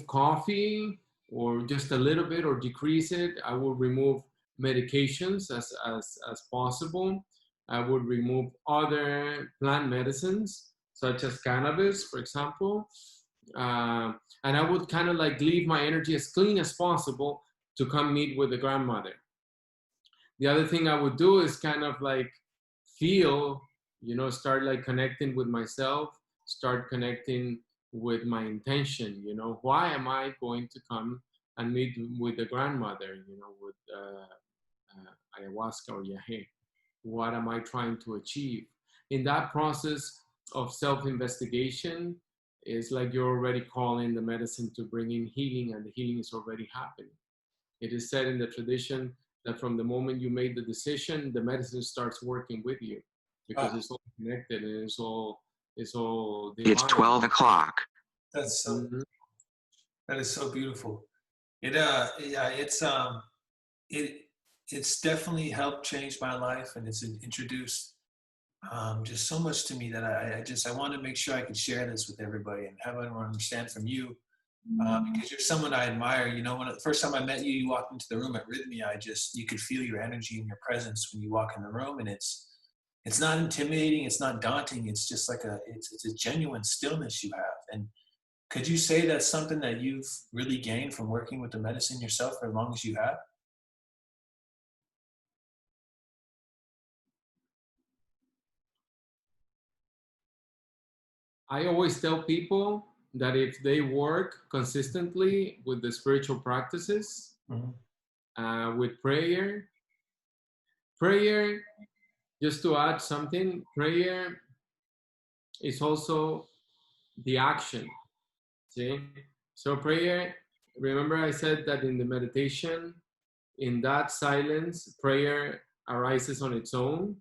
coffee, or just a little bit, or decrease it. I would remove medications as possible. I would remove other plant medicines, such as cannabis, for example. And I would kind of like leave my energy as clean as possible to come meet with the grandmother. The other thing I would do is kind of like feel, start like connecting with myself, start connecting with my intention, why am I going to come and meet with the grandmother, with ayahuasca or yahe? What am I trying to achieve? In that process of self-investigation, it's like you're already calling the medicine to bring in healing, and the healing is already happening. It is said in the tradition that from the moment you made the decision, the medicine starts working with you, because it's all connected and it's all divine. It's 12 o'clock. That's so, Mm-hmm. That is so beautiful. It's definitely helped change my life, and it's introduced just so much to me that I want to make sure I can share this with everybody and have everyone understand from you, because you're someone I admire. When the first time I met you, you walked into the room at Rhythmia. You could feel your energy and your presence when you walk in the room, and it's not intimidating, it's not daunting. It's just like it's a genuine stillness you have. And could you say that's something that you've really gained from working with the medicine yourself for as long as you have? I always tell people that if they work consistently with the spiritual practices, Mhm. with prayer, just to add something, prayer is also the action. See? So prayer, remember I said that in the meditation, in that silence, prayer arises on its own.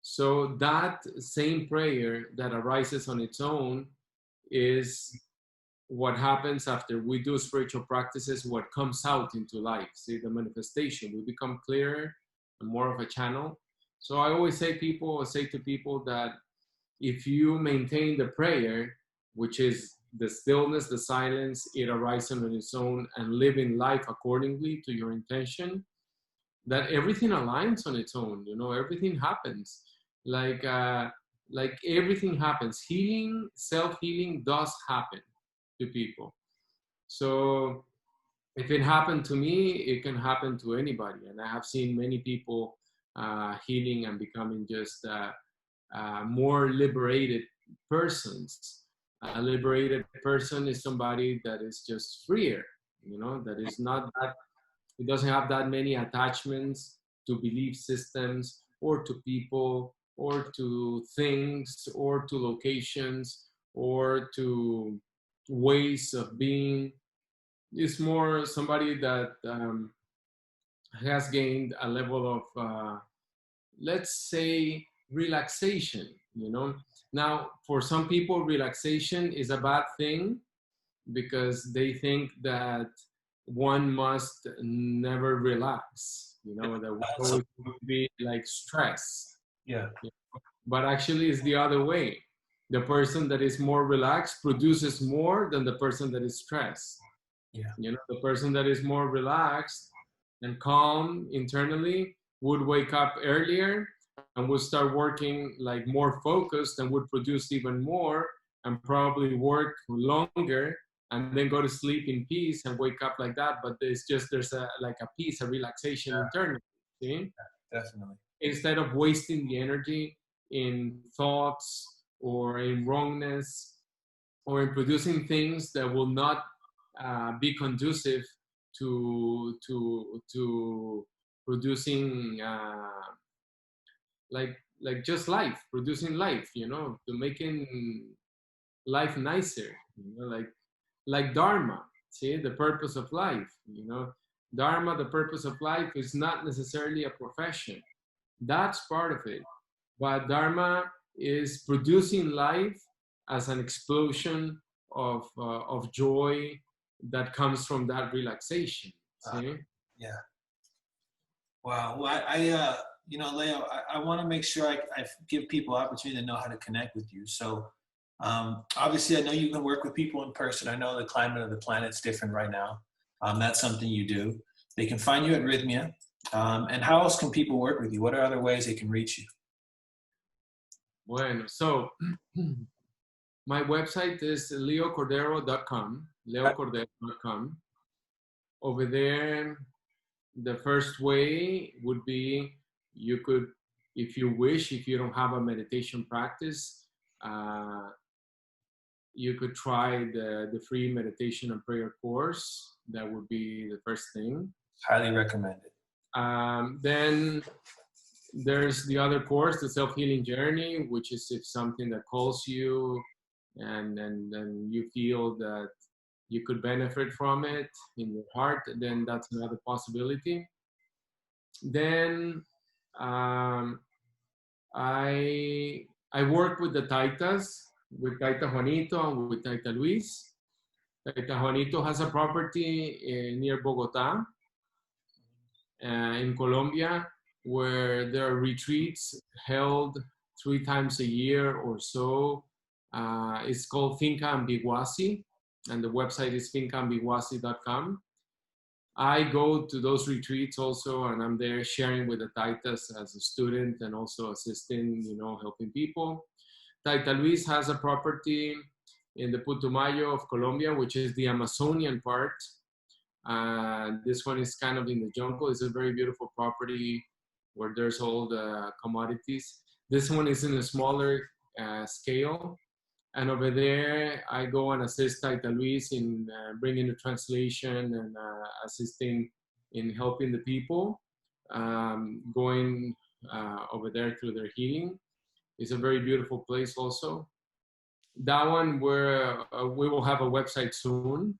So that same prayer that arises on its own is what happens after we do spiritual practices, what comes out into life. See, the manifestation, we become clearer and more of a channel. So I always say to people that if you maintain the prayer, which is the stillness, the silence, it arises on its own, and living life accordingly to your intention, that everything aligns on its own. You know, everything happens. Like uh, like everything happens. Healing, self-healing does happen to people. So if it happened to me, it can happen to anybody. And I have seen many people healing and becoming just more liberated persons. A liberated person is somebody that is just freer, you know, that is not that, it doesn't have that many attachments to belief systems or to people or to things or to locations or to ways of being. It's more somebody that has gained a level of let's say relaxation, you know. Now for some people relaxation is a bad thing because they think that one must never relax, you know, that we So, always be like stress. yeah. But actually it's the other way. The person that is more relaxed produces more than the person that is stressed. Yeah. You know, the person that is more relaxed and calm internally would wake up earlier and would start working like more focused and would produce even more and probably work longer and then go to sleep in peace and wake up like that. But there's a like a peace, a relaxation internally. See? Definitely. Instead of wasting the energy in thoughts or in wrongness or in producing things that will not be conducive to producing like just life, producing life, you know, to making life nicer, you know, like dharma. See, the purpose of life, you know, dharma, the purpose of life is not necessarily a profession. That's part of it, but dharma is producing life as an explosion of joy that comes from that relaxation. Uh, See? yeah. Wow. Well, Leo, I want to make sure I give people opportunity to know how to connect with you. So, obviously, I know you can work with people in person. I know the climate of the planet's different right now. That's something you do. They can find you at Rhythmia. And how else can people work with you? What are other ways they can reach you? Bueno, so my website is leocordero.com, leocordero.com. Over there, the first way would be you could, if you wish, if you don't have a meditation practice, uh, you could try the free meditation and prayer course. That would be the first thing. Highly recommended. Then there's the other course, the self-healing journey, which is if something that calls you and you feel that you could benefit from it in your heart, then that's another possibility. Then um, I work with the Taitas, with Taita Juanito and with Taita Luis. Taita Juanito has a property near Bogota, in Colombia, where there are retreats held 3 times a year or so. It's called Finca Ambiguasi, and the website is fincaambiguasi.com. I go to those retreats also, and I'm there sharing with the Taitas as a student and also assisting, you know, helping people. Taita Luis has a property in the Putumayo of Colombia, which is the Amazonian part. This one is kind of in the jungle. It's a very beautiful property where there's all the commodities. This one is in a smaller scale. And over there, I go and assist Taita Luis in bringing the translation and assisting in helping the people going over there through their healing. It's a very beautiful place also. That one where we will have a website soon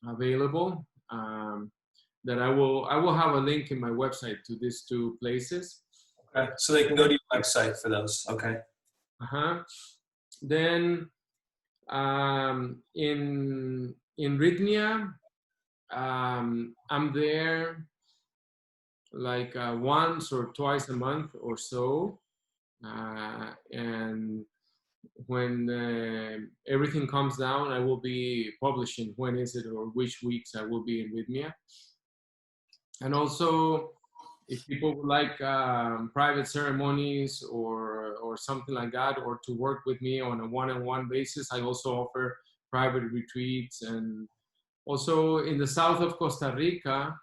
available. That I will have a link in my website to these two places. Okay. So they can go to your website for those. Okay. Then in Rhythmia, I'm there like once or twice a month or so, and when everything comes down, I will be publishing when is it or which weeks I will be in Rhythmia. And also, if people would like private ceremonies or something like that, or to work with me on a one-on-one basis, I also offer private retreats. And also in the south of Costa Rica,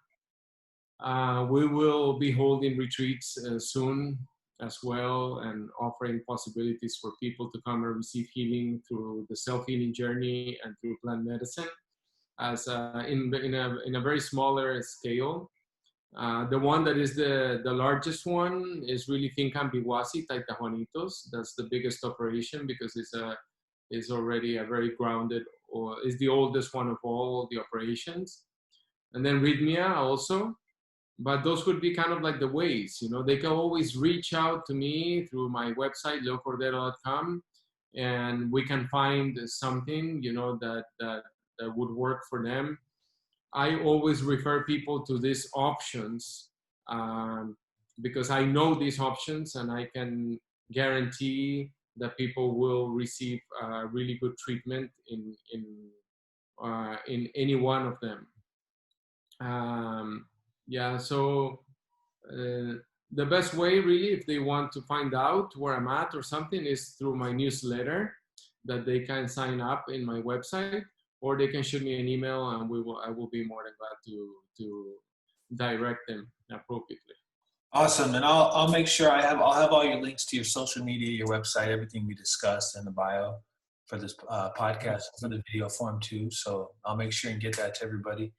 we will be holding retreats soon as well, and offering possibilities for people to come and receive healing through the self-healing journey and through plant medicine, as in a very smaller scale. The one that is the largest one is really Finca Ambiguasi, Taita Juanitos. That's the biggest operation because it's already a very grounded, or is the oldest one of all the operations. And then Rhythmia also. But those would be kind of like the ways, they can always reach out to me through my website, leocordero.com, and we can find something, that would work for them. I always refer people to these options because I know these options, and I can guarantee that people will receive really good treatment in any one of them. So the best way, really, if they want to find out where I'm at or something, is through my newsletter that they can sign up in my website, or they can shoot me an email, and I will be more than glad to direct them appropriately. Awesome, and I'll make sure I'll have all your links to your social media, your website, everything we discussed in the bio for this podcast, for the video form too. So I'll make sure and get that to everybody.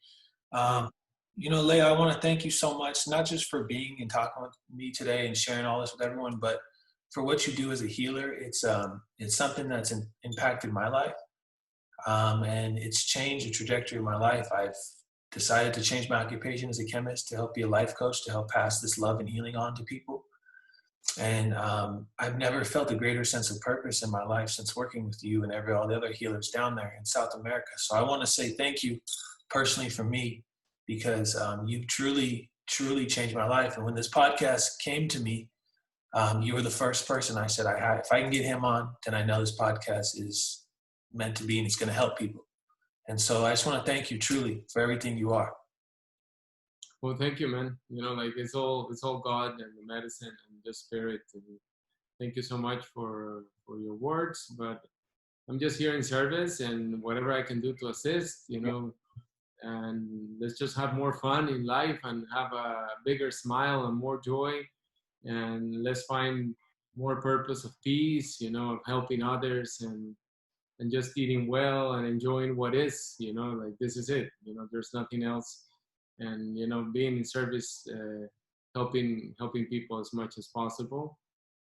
Leah, I want to thank you so much, not just for being and talking with me today and sharing all this with everyone, but for what you do as a healer. It's something that's impacted my life, and it's changed the trajectory of my life. I've decided to change my occupation as a chemist to help be a life coach, to help pass this love and healing on to people. And I've never felt a greater sense of purpose in my life since working with you and all the other healers down there in South America. So I want to say thank you personally for me, because you've truly, truly changed my life. And when this podcast came to me, you were the first person I said, if I can get him on, then I know this podcast is meant to be and it's going to help people. And so I just want to thank you truly for everything you are. Well, thank you, man. It's all God and the medicine and the spirit. And thank you so much for your words. But I'm just here in service, and whatever I can do to assist, and let's just have more fun in life and have a bigger smile and more joy, and let's find more purpose of peace, of helping others, and just eating well and enjoying what is, this is it, there's nothing else. And being in service, helping people as much as possible.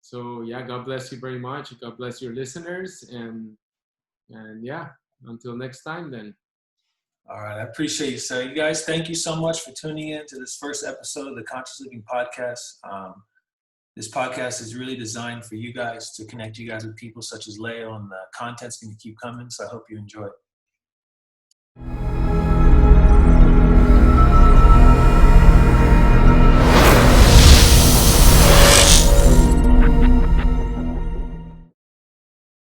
So yeah, God bless you very much. God bless your listeners, and yeah, until next time then. All right. I appreciate you, sir. You guys, thank you so much for tuning in to this first episode of the Conscious Living Podcast. This podcast is really designed for you guys, to connect you guys with people such as Leo, and the content's going to keep coming. So I hope you enjoy it.